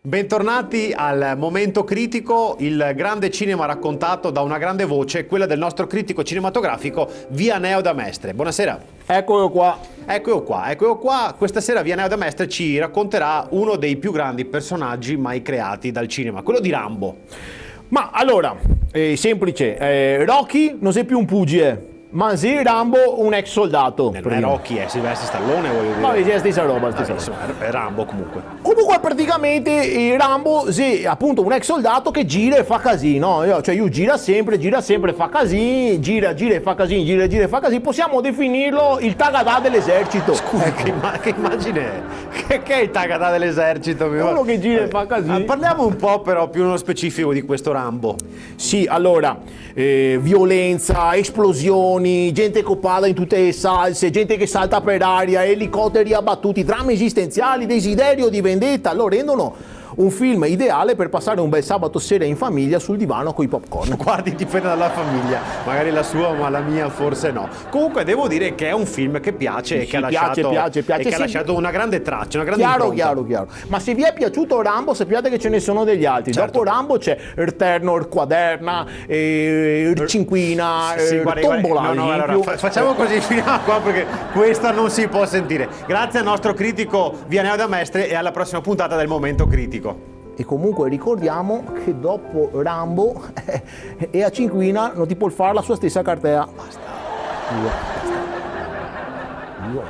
Bentornati al momento critico, il grande cinema raccontato da una grande voce, quella del nostro critico cinematografico Vianeo da Mestre. Buonasera. Eccolo qua. Eccolo qua. Questa sera Vianeo da Mestre ci racconterà uno dei più grandi personaggi mai creati dal cinema, quello di Rambo. Ma allora, è semplice, Rocky non sei più un pugile, ma sei Rambo un ex soldato. Non è Rocky, è Silvestre Stallone, voglio dire. Ma è la stessa roba, Insomma, è Rambo comunque. Comunque praticamente Rambo è appunto un ex soldato che gira e fa casino, cioè gira sempre, fa casini, gira e fa casini, gira e fa casini. Possiamo definirlo il Tagadà dell'esercito. Scusa, che immagine è? Che è il Tagadà dell'esercito? Uno che gira e fa casini. Parliamo un po' però più nello specifico di questo Rambo. Sì, allora, violenza, esplosioni, gente coppata in tutte le salse, gente che salta per aria, elicotteri abbattuti, drammi esistenziali, desiderio di vendetta, lo rendono un film ideale per passare un bel sabato sera in famiglia sul divano con i popcorn. Guardi, dipende dalla famiglia, magari la sua, ma la mia forse no. Comunque devo dire che è un film che piace e che ha lasciato una grande traccia, una grande impronta. Chiaro. Ma se vi è piaciuto Rambo, sappiate che ce ne sono degli altri. Certo. Dopo Rambo c'è Terno, Quaderna, Cinquina, Tombola. Allora, facciamo così fino a qua perché questa non si può sentire. Grazie al nostro critico Vianeo da Mestre e alla prossima puntata del Momento Critico. E comunque ricordiamo che dopo Rambo e a Cinquina non ti può fare la sua stessa cartea. Basta. Io.